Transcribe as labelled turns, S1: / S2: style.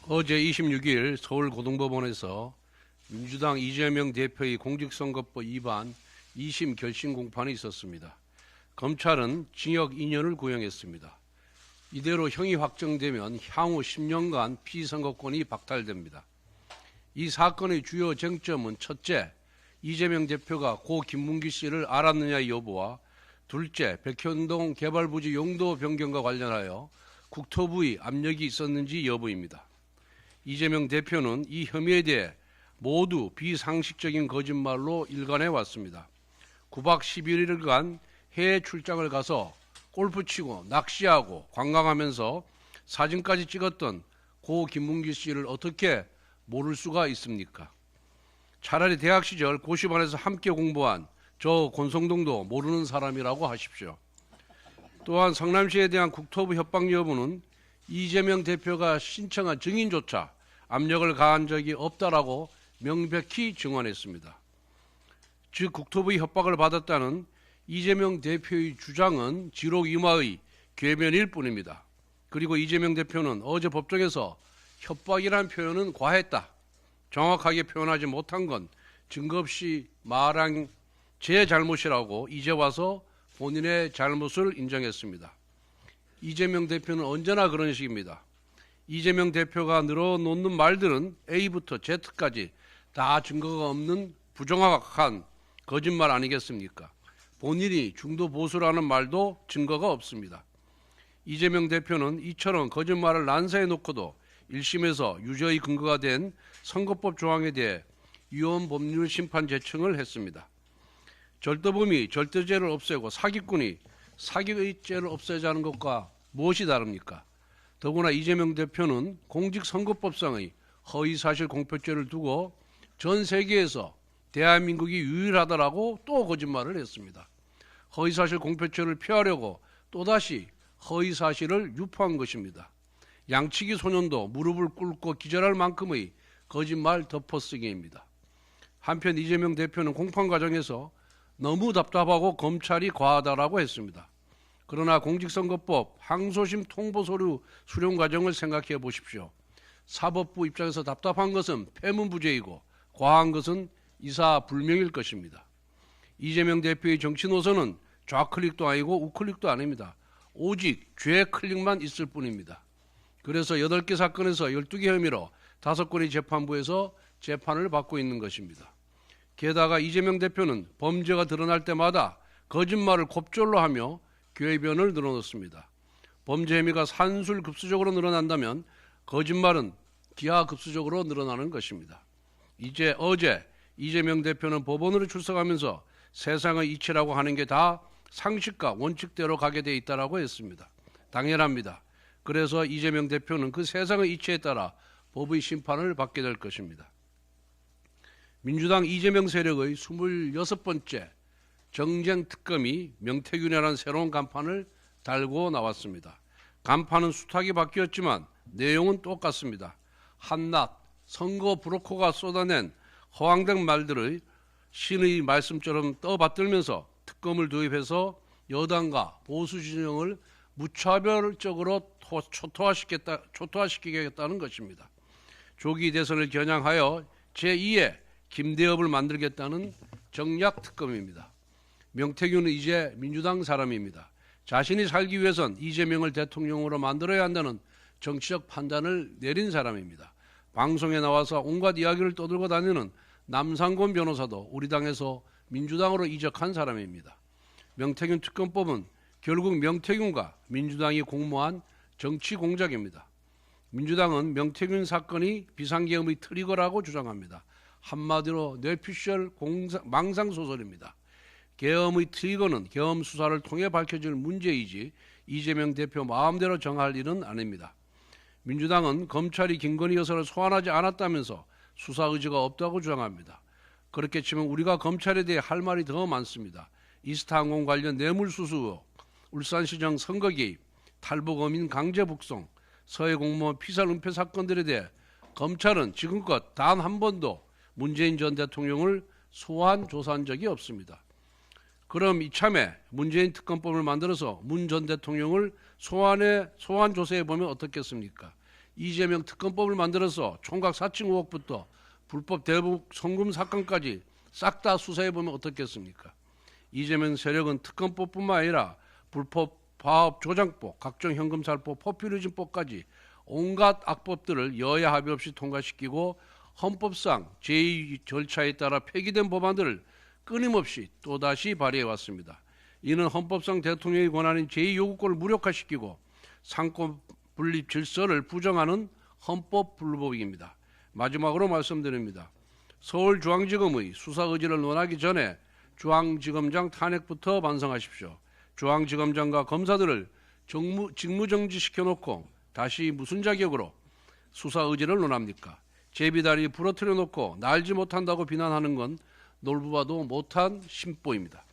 S1: 어제 26일 서울고등법원에서 민주당 이재명 대표의 공직선거법 위반 2심 결심 공판이 있었습니다. 검찰은 징역 2년을 구형했습니다. 이대로 형이 확정되면 향후 10년간 피선거권이 박탈됩니다. 이 사건의 주요 쟁점은 첫째, 이재명 대표가 고 김문기 씨를 알았느냐의 여부와 둘째, 백현동 개발부지 용도 변경과 관련하여 국토부의 압력이 있었는지 여부입니다. 이재명 대표는 이 혐의에 대해 모두 비상식적인 거짓말로 일관해 왔습니다. 9박 11일간 해외 출장을 가서 골프 치고 낚시하고 관광하면서 사진까지 찍었던 고 김문기 씨를 어떻게 모를 수가 있습니까? 차라리 대학 시절 고시반에서 함께 공부한 저 권성동도 모르는 사람이라고 하십시오. 또한 성남시에 대한 국토부 협박 여부는 이재명 대표가 신청한 증인조차 압력을 가한 적이 없다라고 명백히 증언했습니다. 즉 국토부의 협박을 받았다는 이재명 대표의 주장은 지록 임화의 궤변일 뿐입니다. 그리고 이재명 대표는 어제 법정에서 협박이란 표현은 과했다, 정확하게 표현하지 못한 건 증거 없이 말한 제 잘못이라고 이제 와서 본인의 잘못을 인정했습니다. 이재명 대표는 언제나 그런 식입니다. 이재명 대표가 늘어놓는 말들은 A부터 Z까지 다 증거가 없는 부정확한 거짓말 아니겠습니까? 본인이 중도 보수라는 말도 증거가 없습니다. 이재명 대표는 이처럼 거짓말을 난사해 놓고도 1심에서 유죄의 근거가 된 선거법 조항에 대해 위헌 법률 심판 제청을 했습니다. 절도범이 절도죄를 없애고 사기꾼이 사기죄를 없애자는 것과 무엇이 다릅니까? 더구나 이재명 대표는 공직선거법상의 허위사실 공표죄를 두고 전 세계에서 대한민국이 유일하다라고 또 거짓말을 했습니다. 허위사실 공표죄를 피하려고 또다시 허위사실을 유포한 것입니다. 양치기 소년도 무릎을 꿇고 기절할 만큼의 거짓말 덮어쓰기입니다. 한편 이재명 대표는 공판 과정에서 너무 답답하고 검찰이 과하다라고 했습니다. 그러나 공직선거법 항소심 통보서류 수령 과정을 생각해 보십시오. 사법부 입장에서 답답한 것은 패문부재이고 과한 것은 이사불명일 것입니다. 이재명 대표의 정치 노선은 좌클릭도 아니고 우클릭도 아닙니다. 오직 좌클릭만 있을 뿐입니다. 그래서 8개 사건에서 12개 혐의로 5건의 재판부에서 재판을 받고 있는 것입니다. 게다가 이재명 대표는 범죄가 드러날 때마다 거짓말을 곱절로 하며 궤변을 늘어놓습니다. 범죄 혐의가 산술급수적으로 늘어난다면 거짓말은 기하급수적으로 늘어나는 것입니다. 어제 이재명 대표는 법원으로 출석하면서 세상의 이치라고 하는 게 다 상식과 원칙대로 가게 돼 있다라고 했습니다. 당연합니다. 그래서 이재명 대표는 그 세상의 이치에 따라 법의 심판을 받게 될 것입니다. 민주당 이재명 세력의 26번째 정쟁 특검이 명태균이라는 새로운 간판을 달고 나왔습니다. 간판은 수탁이 바뀌었지만 내용은 똑같습니다. 한낱 선거 브로커가 쏟아낸 허황된 말들을 신의 말씀처럼 떠받들면서 특검을 도입해서 여당과 보수 진영을 무차별적으로 초토화시키겠다는 것입니다. 조기 대선을 겨냥하여 제2의 김대엽을 만들겠다는 정략 특검입니다. 명태균은 이제 민주당 사람입니다. 자신이 살기 위해선 이재명을 대통령으로 만들어야 한다는 정치적 판단을 내린 사람입니다. 방송에 나와서 온갖 이야기를 떠들고 다니는 남상곤 변호사도 우리 당에서 민주당으로 이적한 사람입니다. 명태균 특검법은 결국 명태균과 민주당이 공모한 정치 공작입니다. 민주당은 명태균 사건이 비상계엄의 트리거라고 주장합니다. 한마디로 뇌피셜 망상소설입니다. 계엄의 트리거는 계엄 수사를 통해 밝혀질 문제이지 이재명 대표 마음대로 정할 일은 아닙니다. 민주당은 검찰이 김건희 여사를 소환하지 않았다면서 수사 의지가 없다고 주장합니다. 그렇게 치면 우리가 검찰에 대해 할 말이 더 많습니다. 이스타항공 관련 뇌물수수 의혹, 울산시장 선거 개입, 탈북어민 강제 북송, 서해 공무원 피살 은폐 사건들에 대해 검찰은 지금껏 단 한 번도 문재인 전 대통령을 소환 조사한 적이 없습니다. 그럼 이참에 문재인 특검법을 만들어서 문 전 대통령을 소환 조사해 보면 어떻겠습니까? 이재명 특검법을 만들어서 총각 사칭 의혹부터 불법 대북 송금 사건까지 싹 다 수사해보면 어떻겠습니까? 이재명 세력은 특검법뿐만 아니라 불법 파업 조장법, 각종 현금살법, 포퓰리즘법까지 온갖 악법들을 여야 합의 없이 통과시키고 헌법상 제2 절차에 따라 폐기된 법안들을 끊임없이 또다시 발의해왔습니다. 이는 헌법상 대통령의 권한인 제2요구권을 무력화시키고 상권 분립 질서를 부정하는 헌법 불법입니다. 마지막으로 말씀드립니다. 서울중앙지검의 수사 의지를 논하기 전에 중앙지검장 탄핵부터 반성하십시오. 중앙지검장과 검사들을 직무정지시켜놓고 다시 무슨 자격으로 수사 의지를 논합니까? 제비다리 부러뜨려 놓고 날지 못한다고 비난하는 건 놀부봐도 못한 심보입니다.